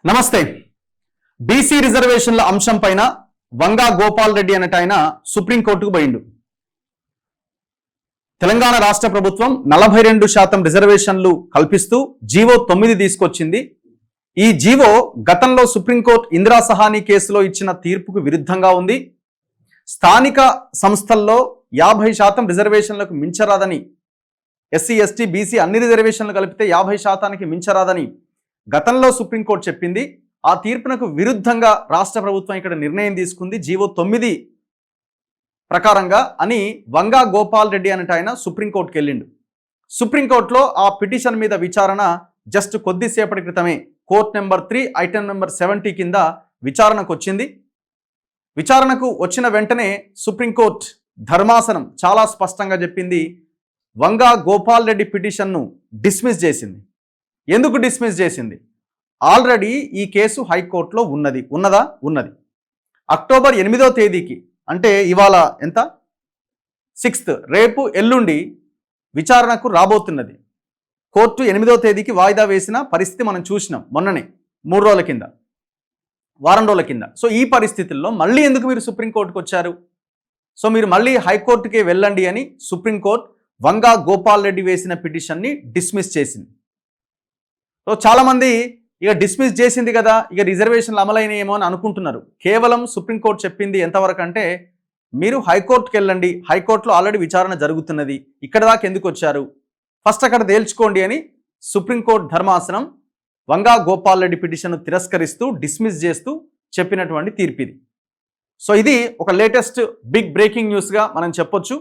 నమస్తే. బీసీ రిజర్వేషన్ల అంశం పైన వంగా గోపాల్ రెడ్డి అనేట ఆయన సుప్రీంకోర్టుకు పోయిండు. తెలంగాణ రాష్ట్ర ప్రభుత్వం 42% రిజర్వేషన్లు కల్పిస్తూ జీవో 9 తీసుకొచ్చింది. ఈ జీవో గతంలో సుప్రీంకోర్టు ఇందిరా సహానీ కేసులో ఇచ్చిన తీర్పుకు విరుద్ధంగా ఉంది. స్థానిక సంస్థల్లో 50% రిజర్వేషన్లకు మించరాదని, ఎస్సీ ఎస్టీ బీసీ అన్ని రిజర్వేషన్లు కలిపితే 50%కి మించరాదని గతంలో సుప్రీంకోర్టు చెప్పింది. ఆ తీర్పునకు విరుద్ధంగా రాష్ట్ర ప్రభుత్వం ఇక్కడ నిర్ణయం తీసుకుంది జీవో 9 ప్రకారంగా అని వంగా గోపాల్ రెడ్డి అనేట ఆయన సుప్రీంకోర్టుకి వెళ్ళిండు. సుప్రీంకోర్టులో ఆ పిటిషన్ మీద విచారణ జస్ట్ కొద్దిసేపటి క్రితమే కోర్ట్ నెంబర్ 3 ఐటెం నెంబర్ 70 కింద విచారణకు వచ్చింది. విచారణకు వచ్చిన వెంటనే సుప్రీంకోర్టు ధర్మాసనం చాలా స్పష్టంగా చెప్పింది, వంగా గోపాల్ రెడ్డి పిటిషన్ను డిస్మిస్ చేసింది. ఎందుకు డిస్మిస్ చేసింది? ఆల్రెడీ ఈ కేసు హైకోర్టులో ఉన్నది. అక్టోబర్ 8వ తేదీకి, అంటే ఇవాళ ఎంత 6th, రేపు ఎల్లుండి విచారణకు రాబోతున్నది. కోర్టు 8వ తేదీకి వాయిదా వేసిన పరిస్థితి మనం చూసినాం మొన్ననే, 3 రోజుల కింద, వారం రోజుల కింద. సో ఈ పరిస్థితుల్లో మళ్ళీ ఎందుకు మీరు సుప్రీంకోర్టుకు వచ్చారు? సో మీరు మళ్ళీ హైకోర్టుకే వెళ్ళండి అని సుప్రీంకోర్టు వంగా గోపాల్ రెడ్డి వేసిన పిటిషన్ని డిస్మిస్ చేసింది. సో చాలామంది ఇక డిస్మిస్ చేసింది కదా, ఇక రిజర్వేషన్లు అమలైనయేమో అని అనుకుంటున్నారు. కేవలం సుప్రీంకోర్టు చెప్పింది ఎంతవరకు అంటే, మీరు హైకోర్టుకి వెళ్ళండి, హైకోర్టులో ఆల్రెడీ విచారణ జరుగుతున్నది, ఇక్కడ దాకా ఎందుకు వచ్చారు, ఫస్ట్ అక్కడ తేల్చుకోండి అని సుప్రీంకోర్టు ధర్మాసనం వంగా గోపాల్ రెడ్డి పిటిషన్ను తిరస్కరిస్తూ డిస్మిస్ చేస్తూ చెప్పినటువంటి తీర్పు ఇది. సో ఇది ఒక లేటెస్ట్ బిగ్ బ్రేకింగ్ న్యూస్గా మనం చెప్పొచ్చు.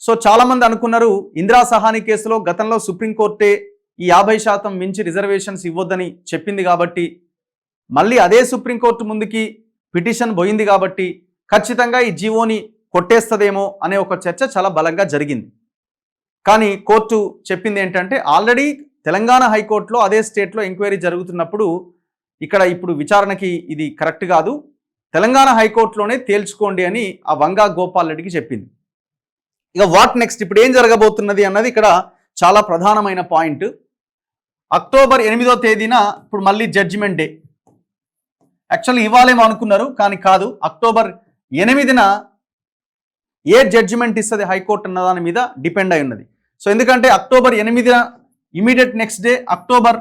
సో చాలామంది అనుకున్నారు, ఇందిరా సహానీ కేసులో గతంలో సుప్రీంకోర్టే ఈ 50% మించి రిజర్వేషన్స్ ఇవ్వొద్దని చెప్పింది కాబట్టి, మళ్ళీ అదే సుప్రీంకోర్టు ముందుకి పిటిషన్ పోయింది కాబట్టి ఖచ్చితంగా ఈ జీవోని కొట్టేస్తుందేమో అనే ఒక చర్చ చాలా బలంగా జరిగింది. కానీ కోర్టు చెప్పింది ఏంటంటే, ఆల్రెడీ తెలంగాణ హైకోర్టులో అదే స్టేట్లో ఎంక్వైరీ జరుగుతున్నప్పుడు ఇక్కడ ఇప్పుడు విచారణకి ఇది కరెక్ట్ కాదు, తెలంగాణ హైకోర్టులోనే తేల్చుకోండి అని ఆ వంగా గోపాల్ రెడ్డికి చెప్పింది. ఇక వాట్ నెక్స్ట్, ఇప్పుడు ఏం జరగబోతున్నది అన్నది ఇక్కడ చాలా ప్రధానమైన పాయింట్. అక్టోబర్ 8వ తేదీన ఇప్పుడు మళ్ళీ జడ్జిమెంట్ డే. యాక్చువల్లీ ఇవ్వాలేమో అనుకున్నారు, కానీ కాదు. అక్టోబర్ 8న ఏ జడ్జిమెంట్ ఇస్తుంది హైకోర్టు అన్న దాని మీద డిపెండ్ అయి ఉన్నది. సో ఎందుకంటే అక్టోబర్ 8న ఇమీడియట్ నెక్స్ట్ డే అక్టోబర్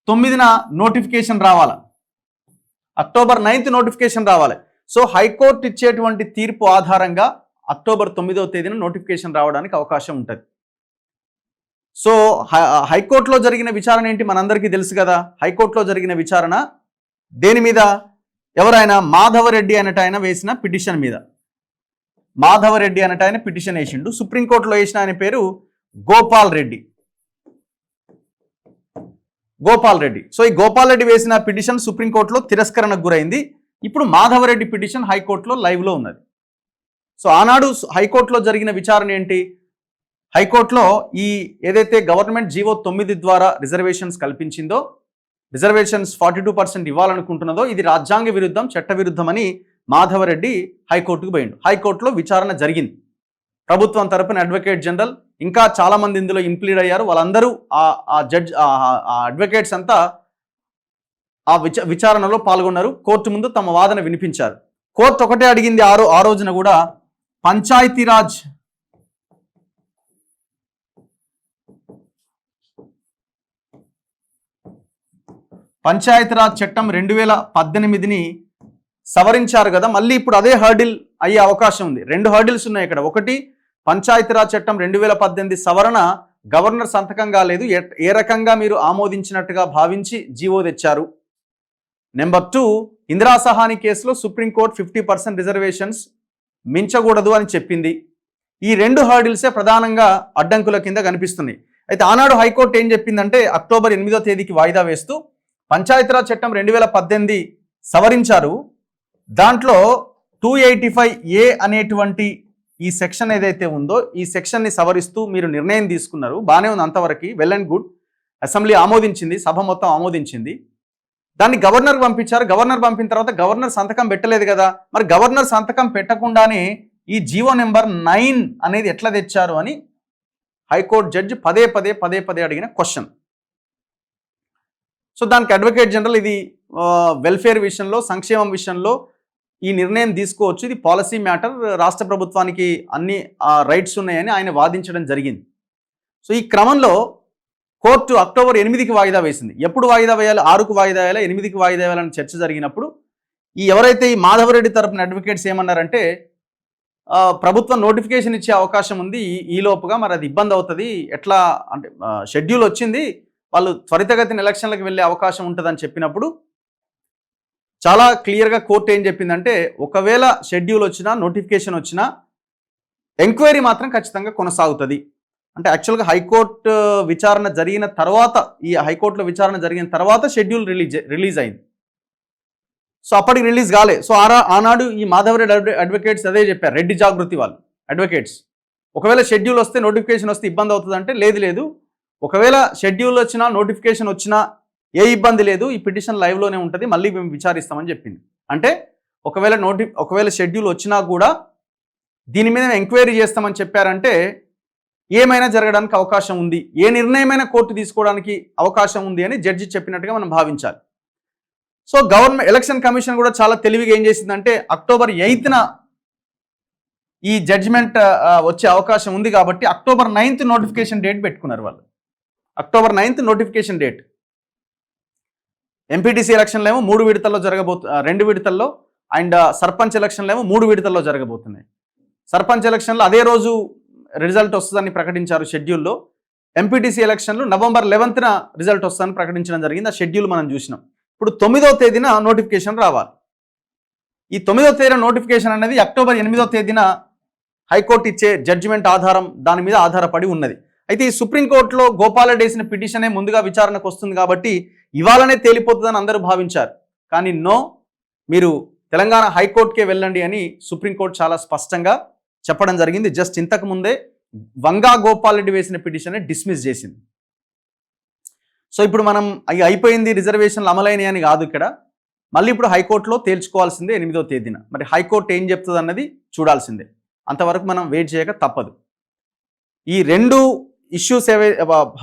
9న నోటిఫికేషన్ రావాలి, అక్టోబర్ 9th నోటిఫికేషన్ రావాలి. సో హైకోర్టు ఇచ్చేటువంటి తీర్పు ఆధారంగా అక్టోబర్ 9వ తేదీన నోటిఫికేషన్ రావడానికి అవకాశం ఉంటుంది. సో హైకోర్టులో జరిగిన విచారణ ఏంటి మనందరికీ తెలుసు కదా. హైకోర్టులో జరిగిన విచారణ దేని మీద? ఎవరైనా మాధవరెడ్డి అనేట ఆయన వేసిన పిటిషన్ మీద. మాధవరెడ్డి అనేట ఆయన పిటిషన్ వేసిండు. సుప్రీంకోర్టులో వేసిన ఆయన పేరు గోపాల్ రెడ్డి. సో ఈ గోపాల్ రెడ్డి వేసిన పిటిషన్ సుప్రీంకోర్టులో తిరస్కరణకు గురైంది. ఇప్పుడు మాధవరెడ్డి పిటిషన్ హైకోర్టులో లైవ్లో ఉన్నది. సో ఆనాడు హైకోర్టులో జరిగిన విచారణ ఏంటి? హైకోర్టులో ఈ ఏదైతే గవర్నమెంట్ జీవో 9 ద్వారా రిజర్వేషన్స్ కల్పించిందో, రిజర్వేషన్స్ 42% ఇవ్వాలనుకుంటున్నదో ఇది రాజ్యాంగ విరుద్ధం, చట్ట విరుద్ధమని మాధవరెడ్డి హైకోర్టుకు పోయిండు. హైకోర్టులో విచారణ జరిగింది. ప్రభుత్వం తరపున అడ్వకేట్ జనరల్ ఇంకా చాలామంది ఇందులో ఇంప్లీడ్ అయ్యారు. వాళ్ళందరూ ఆ అడ్వకేట్స్ అంతా ఆ విచారణలో పాల్గొన్నారు. కోర్టు ముందు తమ వాదన వినిపించారు. కోర్టు ఒకటే అడిగింది ఆ రోజున కూడా, పంచాయతీరాజ్ చట్టం 2018ని సవరించారు కదా, మళ్ళీ ఇప్పుడు అదే హర్డిల్ అయ్యే అవకాశం ఉంది. 2 హర్డిల్స్ ఉన్నాయి ఇక్కడ. ఒకటి, పంచాయతీరాజ్ చట్టం 2018 సవరణ గవర్నర్ సంతకం కాలేదు, ఏ రకంగా మీరు ఆమోదించినట్టుగా భావించి జీవో తెచ్చారు. నెంబర్ 2, ఇందిరా సహానీ కేసులో సుప్రీంకోర్టు 50% రిజర్వేషన్స్ మించకూడదు అని చెప్పింది. ఈ 2 హర్డిల్సే ప్రధానంగా అడ్డంకుల కింద కనిపిస్తున్నాయి. అయితే ఆనాడు హైకోర్టు ఏం చెప్పిందంటే, అక్టోబర్ 8వ తేదీకి వాయిదా వేస్తూ పంచాయతీరాజ్ చట్టం 2018 సవరించారు. దాంట్లో 285A అనేటువంటి ఈ సెక్షన్ ఏదైతే ఉందో, ఈ సెక్షన్ని సవరిస్తూ మీరు నిర్ణయం తీసుకున్నారు. బాగానే ఉంది, అంతవరకు వెల్ అండ్ గుడ్. అసెంబ్లీ ఆమోదించింది, సభ మొత్తం ఆమోదించింది. దాన్ని గవర్నర్ పంపించారు. గవర్నర్ పంపిన తర్వాత గవర్నర్ సంతకం పెట్టలేదు కదా, మరి గవర్నర్ సంతకం పెట్టకుండానే ఈ జీవో నెంబర్ 9 అనేది ఎట్లా తెచ్చారు అని హైకోర్టు జడ్జి పదే పదే అడిగిన క్వశ్చన్. సో దానికి అడ్వకేట్ జనరల్ ఇది వెల్ఫేర్ విషయంలో, సంక్షేమం విషయంలో ఈ నిర్ణయం తీసుకోవచ్చు, ఇది పాలసీ మ్యాటర్, రాష్ట్ర ప్రభుత్వానికి అన్ని రైట్స్ ఉన్నాయని ఆయన వాదించడం జరిగింది. సో ఈ క్రమంలో కోర్టు అక్టోబర్ 8కి వాయిదా వేసింది. ఎప్పుడు వాయిదా వేయాలి? 6కు వాయిదా వేయాలి, 8కి వాయిదా వేయాలని చర్చ జరిగినప్పుడు ఎవరైతే ఈ మాధవరెడ్డి తరపున అడ్వకేట్స్ ఏమన్నారంటే ప్రభుత్వం నోటిఫికేషన్ ఇచ్చే అవకాశం ఉంది ఈ లోపుగా, మరి అది ఇబ్బంది అవుతుంది, ఎట్లా అంటే షెడ్యూల్ వచ్చింది, వాళ్ళు త్వరితగతిన ఎలక్షన్లకు వెళ్ళే అవకాశం ఉంటుందని చెప్పినప్పుడు చాలా క్లియర్గా కోర్టు ఏం చెప్పిందంటే ఒకవేళ షెడ్యూల్ వచ్చినా, నోటిఫికేషన్ వచ్చినా ఎంక్వైరీ మాత్రం ఖచ్చితంగా కొనసాగుతుంది. అంటే యాక్చువల్గా హైకోర్టు విచారణ జరిగిన తర్వాత, ఈ హైకోర్టులో విచారణ జరిగిన తర్వాత షెడ్యూల్ రిలీజ్ అయింది. సో అప్పటికి రిలీజ్ కాలే. సో ఆనాడు ఈ మాధవరెడ్డి అడ్వకేట్స్ అదే చెప్పారు, రెడ్డి జాగృతి వాళ్ళు అడ్వకేట్స్, ఒకవేళ షెడ్యూల్ వస్తే, నోటిఫికేషన్ వస్తే ఇబ్బంది అవుతుందంటే లేదు, ఒకవేళ షెడ్యూల్ వచ్చినా, నోటిఫికేషన్ వచ్చినా ఏ ఇబ్బంది లేదు, ఈ పిటిషన్ లైవ్లోనే ఉంటుంది, మళ్ళీ మేము విచారిస్తామని చెప్పింది. అంటే ఒకవేళ షెడ్యూల్ వచ్చినా కూడా దీని మీద ఎంక్వైరీ చేస్తామని చెప్పారంటే ఏమైనా జరగడానికి అవకాశం ఉంది, ఏ నిర్ణయమైనా కోర్టు తీసుకోవడానికి అవకాశం ఉంది అని జడ్జి చెప్పినట్టుగా మనం భావించాలి. సో గవర్నమెంట్ ఎలక్షన్ కమిషన్ కూడా చాలా తెలివిగా ఏం చేసిందంటే అక్టోబర్ 8న ఈ జడ్జిమెంట్ వచ్చే అవకాశం ఉంది కాబట్టి అక్టోబర్ 9th నోటిఫికేషన్ డేట్ పెట్టుకున్నారు వాళ్ళు. October 9th notification date. MPTC ఎలక్షన్లు ఏమో 3 విడతల్లో 2 విడతల్లో, అండ్ సర్పంచ్ ఎలక్షన్లు ఏమో 3 విడతల్లో జరగబోతున్నాయి. సర్పంచ్ ఎలక్షన్లో అదే రోజు రిజల్ట్ వస్తుందని ప్రకటించారు షెడ్యూల్లో. ఎంపీటీసీ ఎలక్షన్లు నవంబర్ 11న రిజల్ట్ వస్తుందని ప్రకటించడం జరిగింది. ఆ షెడ్యూల్ మనం చూసినాం. ఇప్పుడు 9వ తేదీన నోటిఫికేషన్ రావాలి. ఈ 9వ తేదీన నోటిఫికేషన్ అనేది అక్టోబర్ 8వ తేదీన హైకోర్టు ఇచ్చే జడ్జిమెంట్ దాని మీద ఆధారపడి ఉన్నది. అయితే ఈ సుప్రీంకోర్టులో గోపాలరెడ్డి వేసిన పిటిషనే ముందుగా విచారణకు వస్తుంది కాబట్టి ఇవాళనే తేలిపోతుందని అందరూ భావించారు. కానీ నో, మీరు తెలంగాణ హైకోర్టుకే వెళ్ళండి అని సుప్రీంకోర్టు చాలా స్పష్టంగా చెప్పడం జరిగింది. జస్ట్ ఇంతకు ముందే వంగా గోపాలరెడ్డి వేసిన పిటిషన్ డిస్మిస్ చేసింది. సో ఇప్పుడు మనం అయిపోయింది, రిజర్వేషన్లు అమలైనవి అని కాదు, ఇక్కడ మళ్ళీ ఇప్పుడు హైకోర్టులో తేల్చుకోవాల్సిందే 8వ తేదీన. మరి హైకోర్టు ఏం చెప్తుంది అన్నది చూడాల్సిందే. అంతవరకు మనం వెయిట్ చేయక తప్పదు. ఈ 2 ఇష్యూస్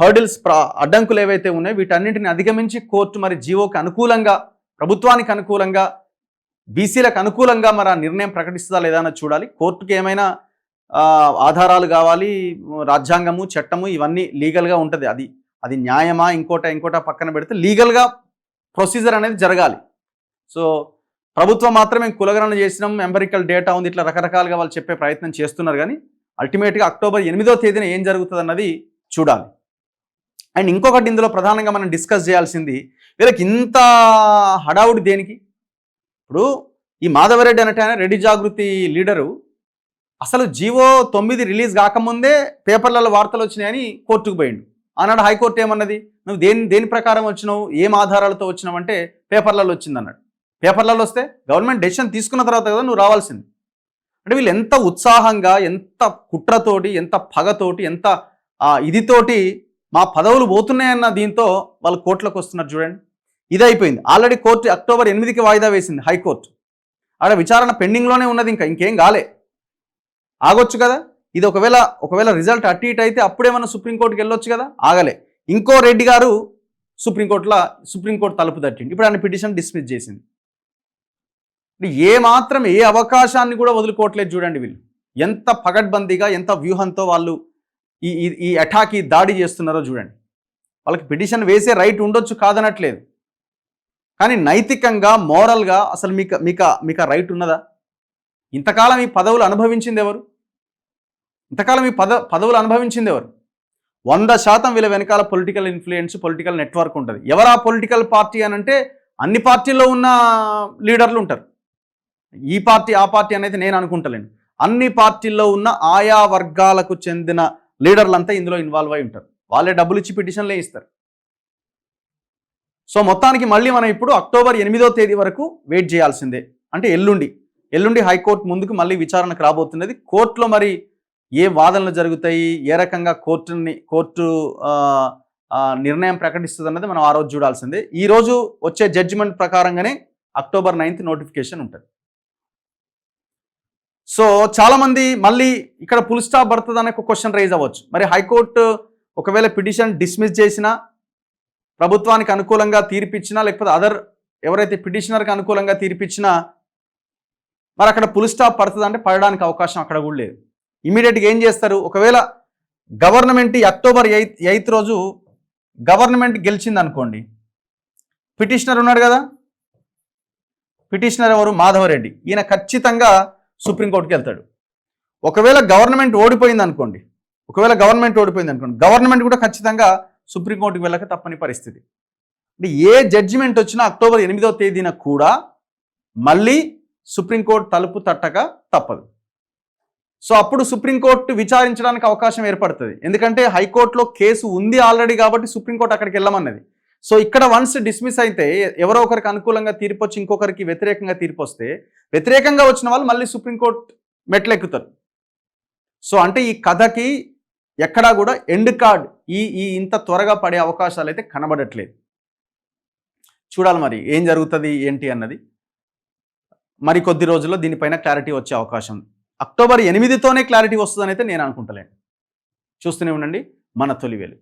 హర్డిల్స్, అడ్డంకులు ఏవైతే ఉన్నాయో వీటన్నింటిని అధిగమించి కోర్టు మరి జీవోకి అనుకూలంగా, ప్రభుత్వానికి అనుకూలంగా, బీసీలకు అనుకూలంగా మరి ఆ నిర్ణయం ప్రకటిస్తుందా లేదా అన్నది చూడాలి. కోర్టుకి ఏమైనా ఆధారాలు కావాలి, రాజ్యాంగము, చట్టము ఇవన్నీ లీగల్గా ఉంటుంది. అది న్యాయమా ఇంకోట పక్కన పెడితే లీగల్గా ప్రొసీజర్ అనేది జరగాలి. సో ప్రభుత్వం మాత్రమే కులగణన చేసినాం, ఎంపరికల్ డేటా ఉంది, ఇట్లా రకరకాలుగా వాళ్ళు చెప్పే ప్రయత్నం చేస్తున్నారు. కానీ అల్టిమేట్గా అక్టోబర్ 8వ తేదీన ఏం జరుగుతుంది అన్నది చూడాలి. అండ్ ఇంకొకటి ఇందులో ప్రధానంగా మనం డిస్కస్ చేయాల్సింది, వీళ్ళకి ఇంత హడావుడి దేనికి? ఇప్పుడు ఈ మాధవరెడ్డి అన్నట్టు ఆయన రెడ్డి జాగృతి లీడరు అసలు జీవో 9 రిలీజ్ కాకముందే పేపర్లలో వార్తలు వచ్చినాయని కోర్టుకు పోయిండు. ఆనాడు హైకోర్టు ఏమన్నది, నువ్వు దేని ప్రకారం వచ్చినావు, ఏం ఆధారాలతో వచ్చినావు అంటే పేపర్లలో వచ్చింది అన్నాడు. పేపర్లలో వస్తే గవర్నమెంట్ డెసిషన్ తీసుకున్న తర్వాత కదా నువ్వు రావాల్సింది. అంటే వీళ్ళు ఎంత ఉత్సాహంగా, ఎంత కుట్రతోటి, ఎంత పగతోటి, ఎంత ఇదితోటి మా పదవులు పోతున్నాయన్న దీంతో వాళ్ళు కోర్టులకు వస్తున్నారు చూడండి. ఇది అయిపోయింది. ఆల్రెడీ కోర్టు అక్టోబర్ 8కి వాయిదా వేసింది హైకోర్టు. ఆడ విచారణ పెండింగ్లోనే ఉన్నది, ఇంకేం కాలే, ఆగొచ్చు కదా. ఇది ఒకవేళ రిజల్ట్ అటు ఇటు అయితే అప్పుడేమన్నా సుప్రీంకోర్టుకి వెళ్ళొచ్చు కదా, ఆగలే. ఇంకో రెడ్డి గారు సుప్రీంకోర్టు తలుపు తట్టింది. ఇప్పుడు ఆయన పిటిషన్ డిస్మిస్ చేసింది. ఏ అవకాశాన్ని కూడా వదులుకోవట్లేదు చూడండి. వీళ్ళు ఎంత పగడ్బందీగా, ఎంత వ్యూహంతో వాళ్ళు ఈ అటాక్, దాడి చేస్తున్నారో చూడండి. వాళ్ళకి పిటిషన్ వేసే రైట్ ఉండొచ్చు, కాదనట్లేదు. కానీ నైతికంగా, మోరల్గా అసలు మీకు రైట్ ఉన్నదా? ఇంతకాలం ఈ పదవులు అనుభవించింది ఎవరు? 100% వీళ్ళ వెనకాల పొలిటికల్ ఇన్ఫ్లుయెన్స్, పొలిటికల్ నెట్వర్క్ ఉంటుంది. ఎవరు ఆ పొలిటికల్ పార్టీ అని అంటే అన్ని పార్టీల్లో ఉన్న లీడర్లు ఉంటారు. ఈ పార్టీ ఆ పార్టీ అనేది నేను అనుకుంటలేను. అన్ని పార్టీల్లో ఉన్న ఆయా వర్గాలకు చెందిన లీడర్లంతా ఇందులో ఇన్వాల్వ్ అయి ఉంటారు. వాళ్ళే డబ్బులు ఇచ్చి పిటిషన్లే ఇస్తారు. సో మొత్తానికి మళ్ళీ మనం ఇప్పుడు అక్టోబర్ 8వ తేదీ వరకు వెయిట్ చేయాల్సిందే. అంటే ఎల్లుండి హైకోర్టు ముందుకు మళ్ళీ విచారణకు రాబోతున్నది. కోర్టులో మరి ఏ వాదనలు జరుగుతాయి, ఏ రకంగా కోర్టు నిర్ణయం ప్రకటిస్తుంది అన్నది మనం ఆ రోజు చూడాల్సిందే. ఈ రోజు వచ్చే జడ్జిమెంట్ ప్రకారంగానే అక్టోబర్ 9th నోటిఫికేషన్ ఉంటుంది. సో చాలామంది మళ్ళీ ఇక్కడ ఫుల్ స్టాప్ పడుతుంది అనే ఒక క్వశ్చన్ రైజ్ అవ్వచ్చు. మరి హైకోర్టు ఒకవేళ పిటిషన్ డిస్మిస్ చేసినా ప్రభుత్వానికి అనుకూలంగా తీర్పిచ్చినా లేకపోతే ఎవరైతే పిటిషనర్కి అనుకూలంగా తీర్పిచ్చినా మరి అక్కడ ఫుల్ స్టాప్ పడుతుంది అంటే పడడానికి అవకాశం అక్కడ కూడా లేదు. ఇమీడియట్గా ఏం చేస్తారు, ఒకవేళ గవర్నమెంట్ అక్టోబర్ 8 రోజు గవర్నమెంట్ గెలిచింది అనుకోండి, పిటిషనర్ ఉన్నాడు కదా, పిటిషనర్ ఎవరు, మాధవరెడ్డి, ఈయన ఖచ్చితంగా సుప్రీంకోర్టుకి వెళ్తాడు. ఒకవేళ గవర్నమెంట్ ఓడిపోయింది అనుకోండి, గవర్నమెంట్ కూడా ఖచ్చితంగా సుప్రీంకోర్టుకి వెళ్ళక తప్పని పరిస్థితి. అంటే ఏ జడ్జిమెంట్ వచ్చినా అక్టోబర్ 8వ తేదీన కూడా మళ్ళీ సుప్రీంకోర్టు తలుపు తట్టక తప్పదు. సో అప్పుడు సుప్రీంకోర్టు విచారించడానికి అవకాశం ఏర్పడుతుంది. ఎందుకంటే హైకోర్టులో కేసు ఉంది ఆల్రెడీ కాబట్టి సుప్రీంకోర్టు అక్కడికి వెళ్ళమన్నది. సో ఇక్కడ వన్స్ డిస్మిస్ అయితే ఎవరో ఒకరికి అనుకూలంగా తీర్పు వచ్చి ఇంకొకరికి వ్యతిరేకంగా తీర్పు వస్తే వ్యతిరేకంగా వచ్చిన వాళ్ళు మళ్ళీ సుప్రీంకోర్టు మెట్లెక్కుతారు. సో అంటే ఈ కథకి ఎక్కడా కూడా ఎండ్ కార్డ్ ఈ ఇంత త్వరగా పడే అవకాశాలు అయితే కనబడట్లేదు. చూడాలి మరి ఏం జరుగుతుంది ఏంటి అన్నది. మరి కొద్ది రోజుల్లో దీనిపైన క్లారిటీ వచ్చే అవకాశం ఉంది. అక్టోబర్ 8తోనే క్లారిటీ వస్తుందని అయితే నేను అనుకుంటలేను. చూస్తూనే ఉండండి మన తొలి వెలుగు.